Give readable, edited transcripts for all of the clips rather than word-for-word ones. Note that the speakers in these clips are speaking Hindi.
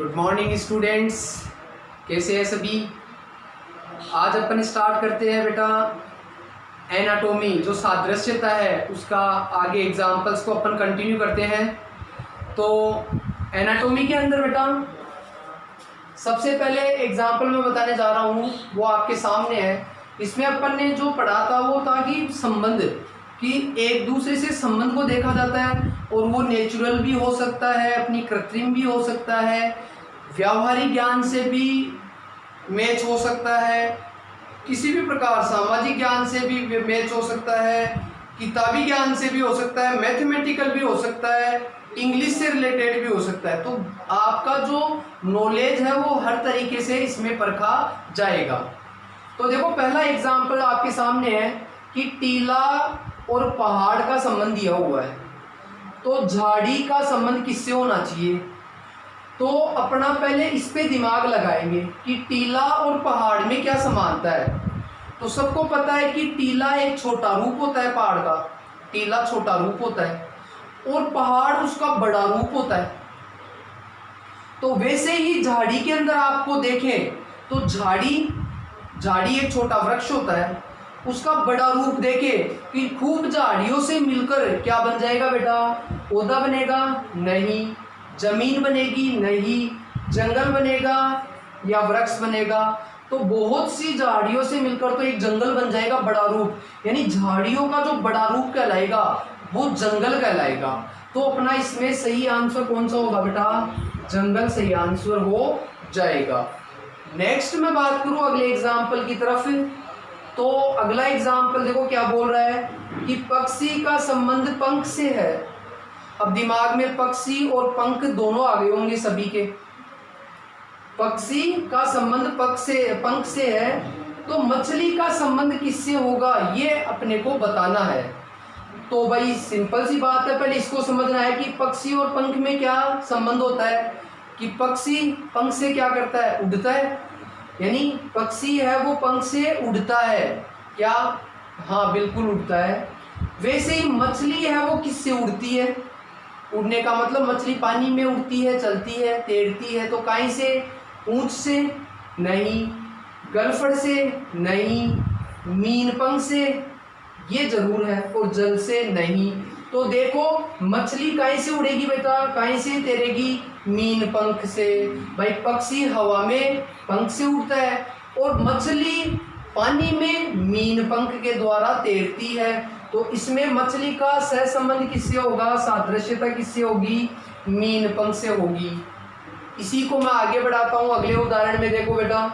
गुड मॉर्निंग स्टूडेंट्स, कैसे हैं सभी। आज अपन स्टार्ट करते हैं बेटा एनाटॉमी, जो सादृश्यता है उसका आगे एग्जाम्पल्स को अपन कंटिन्यू करते हैं। तो एनाटॉमी के अंदर बेटा सबसे पहले एग्जाम्पल मैं बताने जा रहा हूँ, वो आपके सामने है। इसमें अपन ने जो पढ़ा था वो था कि संबंध, कि एक दूसरे से संबंध को देखा जाता है और वो नेचुरल भी हो सकता है, अपनी कृत्रिम भी हो सकता है, व्यावहारिक ज्ञान से भी मैच हो सकता है, किसी भी प्रकार सामाजिक ज्ञान से भी मैच हो सकता है, किताबी ज्ञान से भी हो सकता है, मैथमेटिकल भी हो सकता है, इंग्लिश से रिलेटेड भी हो सकता है। तो आपका जो नॉलेज है वो हर तरीके से इसमें परखा जाएगा। तो देखो पहला एग्जाम्पल आपके सामने है कि टीला और पहाड़ का संबंध दिया हुआ है। तो झाड़ी का संबंध किससे होना चाहिए, तो अपना पहले इस पे दिमाग लगाएंगे कि टीला और पहाड़ में क्या समानता है। तो सबको पता है कि टीला एक छोटा रूप होता है पहाड़ का, टीला छोटा रूप होता है और पहाड़ उसका बड़ा रूप होता है। तो वैसे ही झाड़ी के अंदर आपको देखें तो झाड़ी एक छोटा वृक्ष होता है, उसका बड़ा रूप देखें कि खूब झाड़ियों से मिलकर क्या बन जाएगा बेटा, पौधा बनेगा नहीं, जमीन बनेगी नहीं, जंगल बनेगा या वृक्ष बनेगा। तो बहुत सी झाड़ियों से मिलकर तो एक जंगल बन जाएगा बड़ा रूप, यानी झाड़ियों का जो बड़ा रूप कहलाएगा वो जंगल कहलाएगा। तो अपना इसमें सही आंसर कौन सा होगा बेटा, जंगल सही आंसर हो जाएगा। नेक्स्ट मैं बात करूं अगले एग्जाम्पल की तरफ, तो अगला एग्जाम्पल देखो क्या बोल रहा है कि पक्षी का संबंध पंख से है। अब दिमाग में पक्षी और पंख दोनों आ गए होंगे सभी के। पक्षी का संबंध पंख से है, तो मछली का संबंध किससे होगा ये अपने को बताना है। तो भाई सिंपल सी बात है, पहले इसको समझना है कि पक्षी और पंख में क्या संबंध होता है। कि पक्षी पंख से क्या करता है, उड़ता है, यानी पक्षी है वो पंख से उड़ता है क्या, हाँ बिल्कुल उड़ता है। वैसे ही मछली है वो किससे उड़ती है, उड़ने का मतलब मछली पानी में उड़ती है, चलती है, तैरती है। तो काई से, ऊंच से नहीं, गलफड़ से नहीं, मीन पंख से ये जरूर है, और जल से नहीं। तो देखो मछली काई से उड़ेगी बेटा, काई से तैरेगी, मीन पंख से। भाई पक्षी हवा में पंख से उड़ता है और मछली पानी में मीन पंख के द्वारा तैरती है। तो इसमें मछली का सहसंबंध किससे होगा, सादृश्यता किससे होगी, मीन पंख से होगी। इसी को मैं आगे बढ़ाता हूं अगले उदाहरण में। देखो बेटा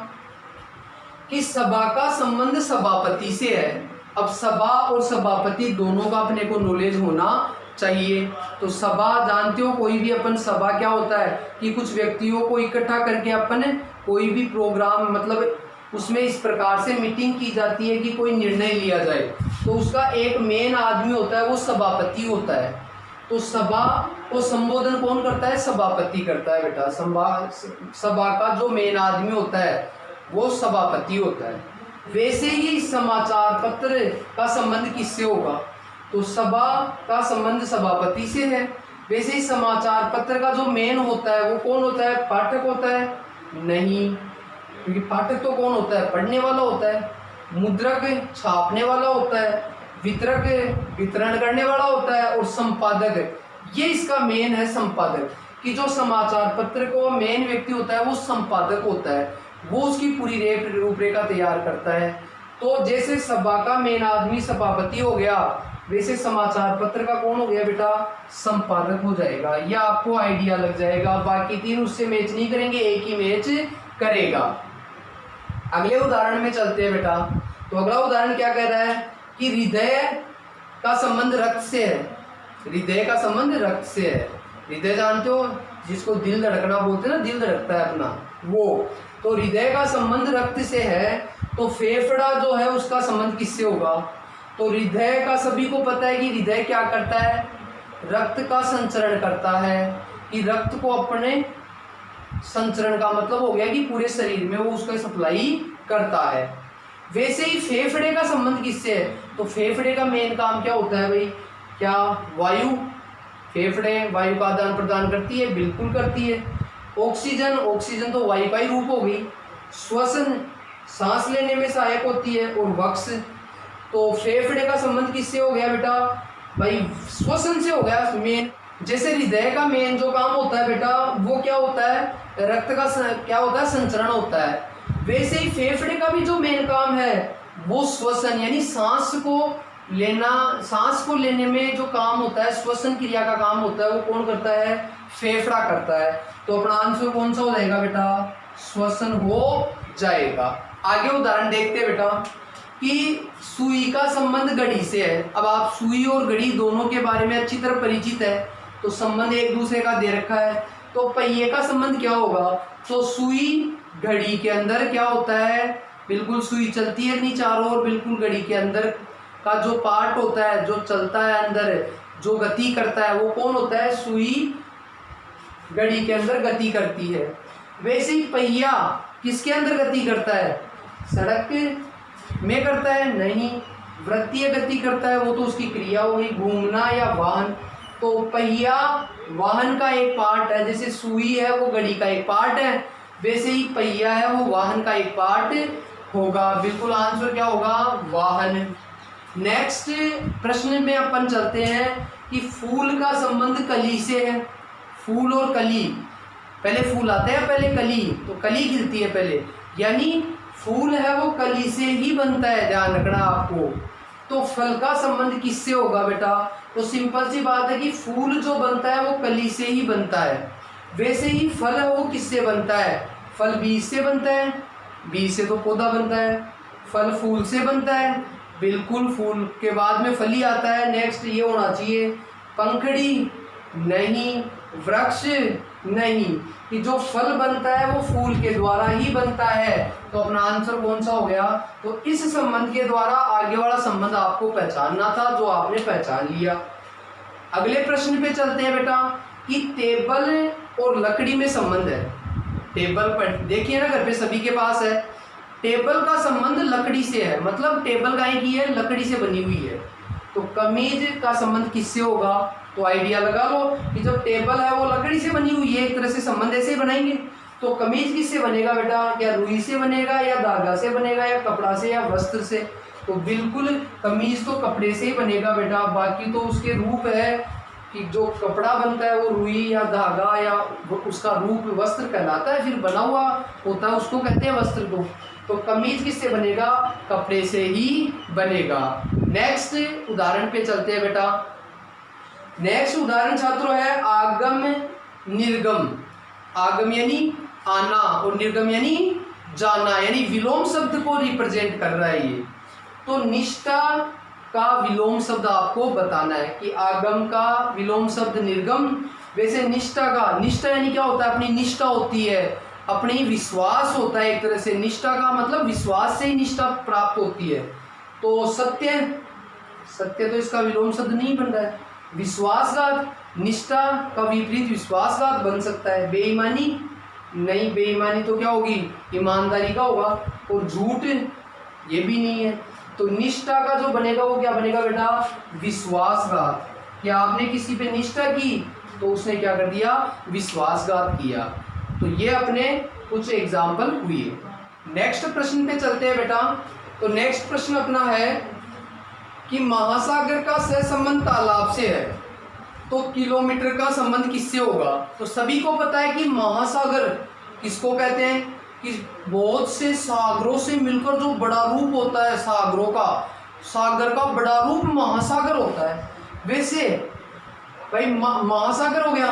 कि सभा का संबंध सभापति से है। अब सभा और सभापति दोनों का अपने को नॉलेज होना चाहिए। तो सभा जानते हो, कोई भी अपन सभा क्या होता है कि कुछ व्यक्तियों को इकट्ठा करके अपन कोई भी प्रोग्राम, मतलब उसमें इस प्रकार से मीटिंग की जाती है कि कोई निर्णय लिया जाए। तो उसका एक मेन आदमी होता है, वो सभापति होता है। तो सभा को संबोधन कौन करता है, सभापति करता है बेटा। सभा का जो मेन आदमी होता है वो सभापति होता है। वैसे ही समाचार पत्र का संबंध किससे होगा, तो सभा का संबंध सभापति से है। वैसे ही समाचार पत्र का जो मेन होता है वो कौन होता है, पाठक होता है नहीं, क्योंकि पाठक तो कौन होता है, पढ़ने वाला होता है। मुद्रक छापने वाला होता है, वितरक वितरण करने वाला होता है, और संपादक ये इसका मेन है, संपादक। कि जो समाचार पत्र को मेन व्यक्ति होता है वो संपादक होता है, वो उसकी पूरी रूपरेखा तैयार करता है। तो जैसे सभा का मेन आदमी सभापति हो गया, वैसे समाचार पत्र का कौन हो गया बेटा, संपादक हो जाएगा। या आपको आइडिया लग जाएगा, बाकी तीन उससे मैच नहीं करेंगे, एक ही मैच करेगा। अगले उदाहरण में चलते हैं बेटा। तो अगला उदाहरण क्या कह रहा है कि हृदय का संबंध रक्त से है। हृदय का संबंध रक्त से है। हृदय जानते हो, जिसको दिल धड़कना बोलते हैं ना, दिल धड़कता है अपना वो। तो हृदय का संबंध रक्त से है, तो फेफड़ा जो है उसका संबंध किससे होगा। तो हृदय का सभी को पता है कि हृदय क्या करता है, रक्त का संचरण करता है। कि रक्त को अपने संचरण का मतलब हो गया कि पूरे शरीर में वो उसका सप्लाई करता है। वैसे ही फेफड़े का संबंध किससे है, तो फेफड़े का मेन काम क्या होता है भाई, क्या वायु, फेफड़े वायु का आदान प्रदान करती है, बिल्कुल करती है। ऑक्सीजन, ऑक्सीजन तो वायु का ही रूप हो गई। श्वसन, सांस लेने में सहायक होती है। और वक्ष, तो फेफड़े का संबंध किससे हो गया बेटा? भाई श्वसन से हो गया मेन। जैसे हृदय का मेन जो काम होता है बेटा वो क्या होता है? रक्त का क्या होता है? संचरण होता है। वैसे ही फेफड़े का भी जो मेन काम है वो श्वसन यानी सांस को लेना, सांस को लेने में जो काम होता है, श्वसन क्रिया का काम होता है, वो कौन करता है? फेफड़ा करता है। तो अपना आंसर कौन सा हो जाएगा बेटा? श्वसन हो जाएगा। आगे उदाहरण देखते हैं बेटा कि सुई का संबंध घड़ी से है। अब आप सुई और घड़ी दोनों के बारे में अच्छी तरह परिचित है, तो संबंध एक दूसरे का दे रखा है। तो पहिए का संबंध क्या होगा? तो सुई घड़ी के अंदर क्या होता है? बिल्कुल सुई चलती है नहीं चारों ओर, बिल्कुल घड़ी के अंदर का जो पार्ट होता है, जो चलता है अंदर, जो गति करता है, वो कौन होता है? सुई घड़ी के अंदर गति करती है। वैसे ही पहिया किसके अंदर गति करता है? सड़क में करता है? नहीं, वृत्तीय गति करता है, वो तो उसकी क्रिया हो गई, घूमना या वाहन। तो पहिया वाहन का एक पार्ट है, जैसे सुई है वो घड़ी का एक पार्ट है, वैसे ही पहिया है वो वाहन का एक पार्ट होगा। बिल्कुल आंसर क्या होगा? वाहन। नेक्स्ट प्रश्न में अपन चलते हैं कि फूल का संबंध कली से है। फूल और कली, पहले फूल आते हैं पहले कली, तो कली खिलती है पहले, यानी फूल है वो कली से ही बनता है, ध्यान रखना आपको। तो फल का संबंध किससे होगा बेटा? तो सिंपल सी बात है कि फूल जो बनता है वो कली से ही बनता है। वैसे ही फल है वो किससे बनता है? फल बीज से बनता है, बीज से तो पौधा बनता है। फल फूल से बनता है, बिल्कुल फूल के बाद में फली आता है। नेक्स्ट ये होना चाहिए पंखड़ी, नहीं, वृक्ष नहीं, कि जो फल बनता है वो फूल के द्वारा ही बनता है। तो अपना आंसर कौन सा हो गया? तो इस संबंध के द्वारा आगे वाला संबंध आपको पहचानना था, जो आपने पहचान लिया। अगले प्रश्न पे चलते हैं बेटा कि टेबल और लकड़ी में संबंध है। टेबल पर देखिए ना, घर पे सभी के पास है। टेबल का संबंध लकड़ी से है, मतलब टेबल गाय की है, लकड़ी से बनी हुई है। तो कमीज का संबंध किससे होगा? तो आइडिया लगा लो कि जब टेबल है वो लकड़ी से बनी हुई है, एक तरह से संबंध ऐसे ही बनाएंगे। तो कमीज किससे बनेगा बेटा? या रुई से बनेगा, या धागा से बनेगा, या कपड़ा से, या वस्त्र से? तो बिल्कुल कमीज तो कपड़े से ही बनेगा बेटा। बाकी तो उसके रूप है कि जो कपड़ा बनता है वो रुई या धागा या उसका रूप वस्त्र कहलाता है, फिर बना हुआ होता है उसको कहते हैं वस्त्र को। तो कमीज किससे बनेगा? कपड़े से ही बनेगा। नेक्स्ट उदाहरण पे चलते हैं बेटा। नेक्स्ट उदाहरण छात्रों है आगम निर्गम। आगम यानी आना और निर्गम यानी जाना, यानी विलोम शब्द को रिप्रेजेंट कर रहा है ये। तो निष्ठा का विलोम शब्द आपको बताना है कि आगम का विलोम शब्द निर्गम। वैसे निष्ठा का, निष्ठा यानी क्या होता है? अपनी निष्ठा होती है, अपनी विश्वास होता है एक तरह से। निष्ठा का मतलब विश्वास से ही निष्ठा प्राप्त होती है। तो सत्य, सत्य तो इसका विलोम शब्द नहीं बन रहा है। विश्वासघात, निष्ठा का विपरीत विश्वासघात बन सकता है। बेईमानी, नहीं, बेईमानी तो क्या होगी? ईमानदारी का होगा। और झूठ ये भी नहीं है। तो निष्ठा का जो बनेगा वो क्या बनेगा बेटा? विश्वासघात। कि आपने किसी पे निष्ठा की तो उसने क्या कर दिया? विश्वासघात किया। तो ये अपने कुछ एग्जाम्पल हुए। नेक्स्ट प्रश्न पे चलते हैं बेटा। तो नेक्स्ट प्रश्न अपना है कि महासागर का सहसंबंध तालाब से है, तो किलोमीटर का संबंध किससे होगा? तो सभी को पता है कि महासागर किसको कहते हैं कि बहुत से सागरों से मिलकर जो बड़ा रूप होता है सागरों का, सागर का बड़ा रूप महासागर होता है। वैसे भाई महासागर हो गया।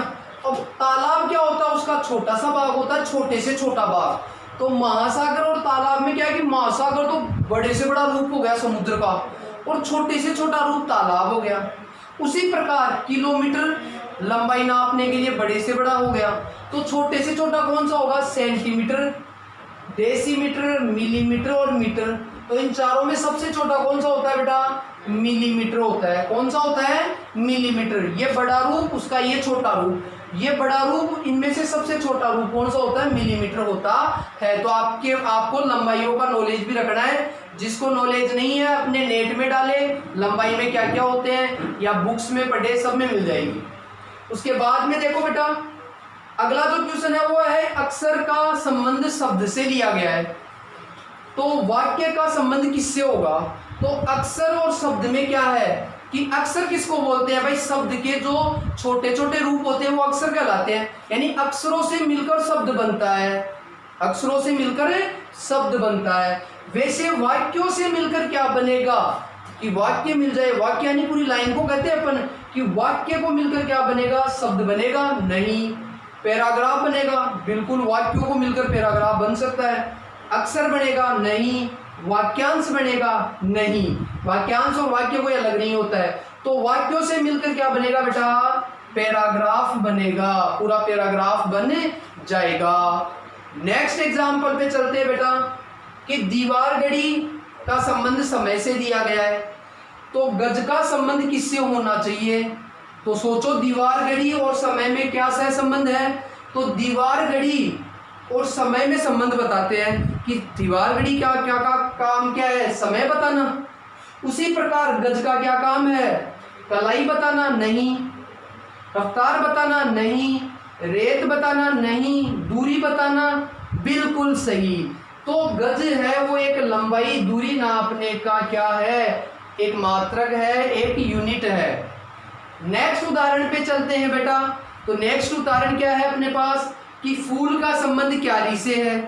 अब तालाब क्या होता है? उसका छोटा सा भाग होता है, छोटे से छोटा भाग। तो महासागर और तालाब में क्या है कि महासागर तो बड़े से बड़ा रूप हो गया समुद्र का, और छोटे से छोटा रूप तालाब हो गया। उसी प्रकार किलोमीटर लंबाई नापने के लिए बड़े से बड़ा हो गया, तो छोटे से छोटा कौन सा होगा? सेंटीमीटर, डेसीमीटर, मिलीमीटर और मीटर। तो इन चारों में सबसे छोटा कौन सा होता है बेटा? मिलीमीटर होता है। कौन सा होता है? मिलीमीटर। ये बड़ा रूप, उसका ये छोटा रूप, ये बड़ा रूप, इनमें से सबसे छोटा रूप कौन सा होता है? मिलीमीटर होता है। तो आपको लंबाइयों का नॉलेज भी रखना है। जिसको नॉलेज नहीं है अपने नेट में डाले, लंबाई में क्या क्या होते हैं या बुक्स में पढ़े, सब में मिल जाएगी। उसके बाद में देखो बेटा, अगला जो क्वेश्चन है वो है अक्सर का संबंध शब्द से लिया गया है, तो वाक्य का संबंध किससे होगा? तो अक्सर और शब्द में क्या है कि अक्सर किसको बोलते हैं भाई? शब्द के जो छोटे छोटे रूप होते हैं वो अक्सर कहलाते हैं, यानी अक्षरों से मिलकर शब्द बनता है, अक्षरों से मिलकर शब्द बनता है। वैसे वाक्यों से मिलकर क्या बनेगा कि वाक्य मिल जाए, वाक्य यानी पूरी लाइन को कहते हैं अपन कि वाक्य को मिलकर क्या बनेगा? शब्द बनेगा? नहीं। पैराग्राफ बनेगा? बिल्कुल, वाक्यों को मिलकर पैराग्राफ बन सकता है। अक्षर बनेगा? नहीं। वाक्यांश बनेगा? नहीं। वाक्यांश और वाक्य कोई अलग नहीं होता है। तो वाक्यों से मिलकर क्या बनेगा बेटा? पैराग्राफ बनेगा, पूरा पैराग्राफ बन जाएगा। नेक्स्ट एग्जाम्पल पे चलते हैं बेटा कि दीवार घड़ी का संबंध समय से दिया गया है, तो गज का संबंध किससे होना चाहिए? तो सोचो, दीवार घड़ी और समय में क्या सह संबंध है? तो दीवार घड़ी और समय में संबंध बताते हैं कि दीवार घड़ी क्या क्या का काम क्या है? समय बताना। उसी प्रकार गज का क्या काम है? कलाई बताना? नहीं। रफ्तार बताना? नहीं। रेत बताना? नहीं। दूरी बताना? बिल्कुल सही। तो गज है वो एक लंबाई दूरी नापने का क्या है? एक मात्रक है, एक यूनिट है। नेक्स्ट उदाहरण पे चलते हैं बेटा। तो नेक्स्ट उदाहरण क्या है अपने पास कि फूल का संबंध क्यारी से है।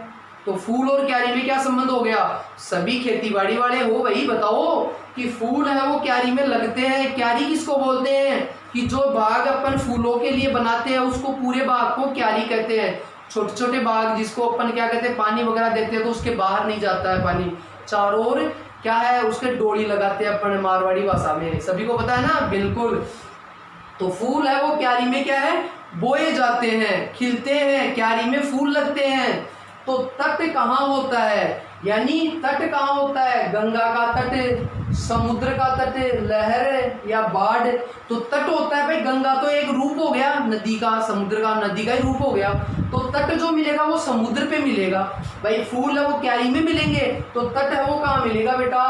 तो फूल और क्यारी में क्या संबंध हो गया? सभी खेतीबाड़ी वाले हो भाई, बताओ कि फूल है वो क्यारी में लगते हैं। क्यारी किसको बोलते हैं? कि जो बाग अपन फूलों के लिए बनाते हैं उसको पूरे बाग को क्यारी कहते हैं। छोटे छोटे बाग जिसको अपन क्या कहते हैं, पानी वगैरह देते हैं तो उसके बाहर नहीं जाता है पानी, चारों ओर क्या है उसके डोरी लगाते हैं अपन मारवाड़ी भाषा में, सभी को पता है ना? बिल्कुल। तो फूल है वो क्यारी में क्या है? बोए जाते हैं, खिलते हैं, क्यारी में फूल लगते हैं। तो तट कहाँ होता है? यानी तट कहाँ होता है? गंगा का तट, समुद्र का तट, लहर या बाढ़। तो तट होता है भाई, गंगा तो एक रूप हो गया नदी का, समुद्र का नदी का ही रूप हो गया। तो तट जो मिलेगा वो समुद्र पे मिलेगा भाई। फूल है वो क्यारी में मिलेंगे, तो तट है वो कहाँ मिलेगा बेटा?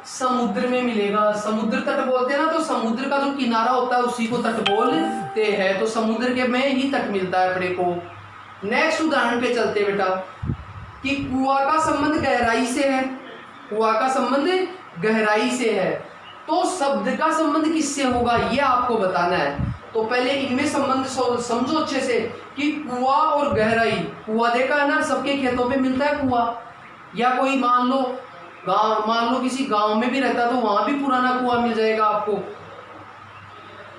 समुद्र में मिलेगा। समुद्र तट बोलते हैं ना, तो समुद्र का जो किनारा होता है उसी को तट बोलते हैं। तो समुद्र के में ही तट मिलता है अपने को। नेक्स्ट उदाहरण पे चलते हैं बेटा कि कुआं का संबंध गहराई से है। कुआं का संबंध गहराई से है, तो शब्द का संबंध किससे होगा ये आपको बताना है। तो पहले इनमें संबंध समझो अच्छे से कि कुआं और गहराई। कुआं देखा है ना, सबके खेतों पे मिलता है कुआं, या कोई मान लो किसी गांव में भी रहता है तो वहां भी पुराना कुआं मिल जाएगा आपको।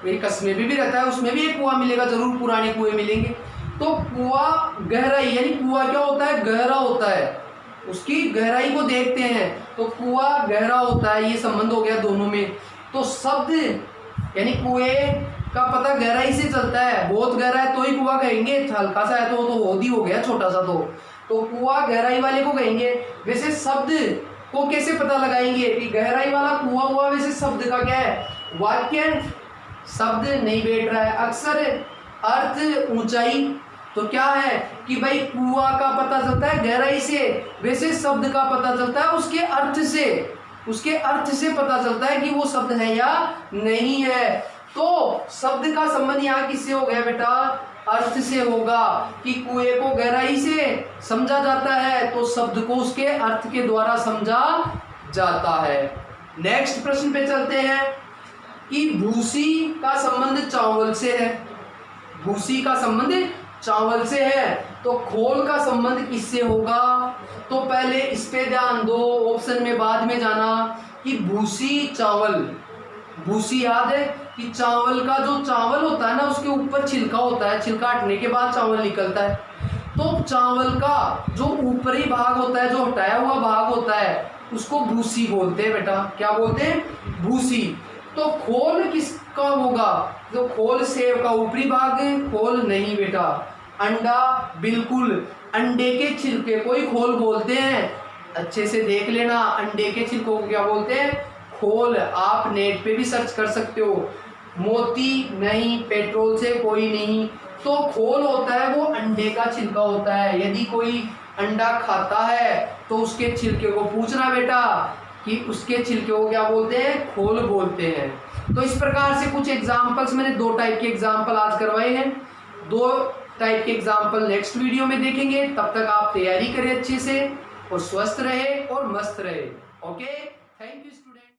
मेरी कस्बे में भी रहता है उसमें भी एक कुआं मिलेगा, जरूर पुराने कुएं मिलेंगे। तो कुआं गहराई, यानी कुआं क्या होता है? गहरा होता है, उसकी गहराई को देखते हैं तो कुआं गहरा होता है, ये संबंध हो गया दोनों में। तो शब्द यानी कुएं का पता गहराई से चलता है, बहुत गहरा है तो ही कुआं कहेंगे, हल्का सा है तो होदी हो गया छोटा सा। तो कुआं गहराई वाले को कहेंगे। वैसे शब्द को कैसे पता लगाएंगे कि गहराई वाला कुआं हुआ? वैसे शब्द का क्या है? वाक्य शब्द नहीं बैठ रहा है, अक्सर अर्थ ऊंचाई। तो क्या है कि भाई कुआं का पता चलता है गहराई से, वैसे शब्द का पता चलता है उसके अर्थ से। उसके अर्थ से पता चलता है कि वो शब्द है या नहीं है। तो शब्द का संबंध यहाँ किससे हो गया बेटा? अर्थ से होगा कि कुएं को गहराई से समझा जाता है, तो शब्द को उसके अर्थ के द्वारा समझा जाता है। नेक्स्ट प्रश्न पे चलते हैं कि भूसी का संबंध चावल से है। भूसी का संबंध चावल से है, तो खोल का संबंध किससे होगा? तो पहले इस पे ध्यान दो, ऑप्शन में बाद में जाना कि भूसी चावल। भूसी याद है कि चावल का जो चावल होता है ना उसके ऊपर छिलका होता है, छिलका हटने के बाद चावल निकलता है। तो चावल का जो ऊपरी भाग होता है, जो हटाया हुआ भाग होता है, उसको भूसी बोलते हैं बेटा। क्या बोलते हैं? भूसी। तो खोल किसका होगा? जो खोल सेव का ऊपरी भाग है, खोल नहीं बेटा। अंडा, बिल्कुल, अंडे के छिलके को ही खोल बोलते हैं। अच्छे से देख लेना, अंडे के छिलकों को क्या बोलते हैं? खोल। आप नेट पे भी सर्च कर सकते हो। मोती नहीं, पेट्रोल से कोई नहीं। तो खोल होता है वो अंडे का छिलका होता है। यदि कोई अंडा खाता है तो उसके छिलके को पूछना बेटा कि उसके छिलके को क्या बोलते हैं? खोल बोलते हैं। तो इस प्रकार से कुछ एग्जाम्पल्स, मैंने 2 टाइप के एग्जाम्पल आज करवाए हैं। 2 टाइप के एग्जाम्पल नेक्स्ट वीडियो में देखेंगे। तब तक आप तैयारी करें अच्छे से और स्वस्थ रहे और मस्त रहे। Okay, thank you student.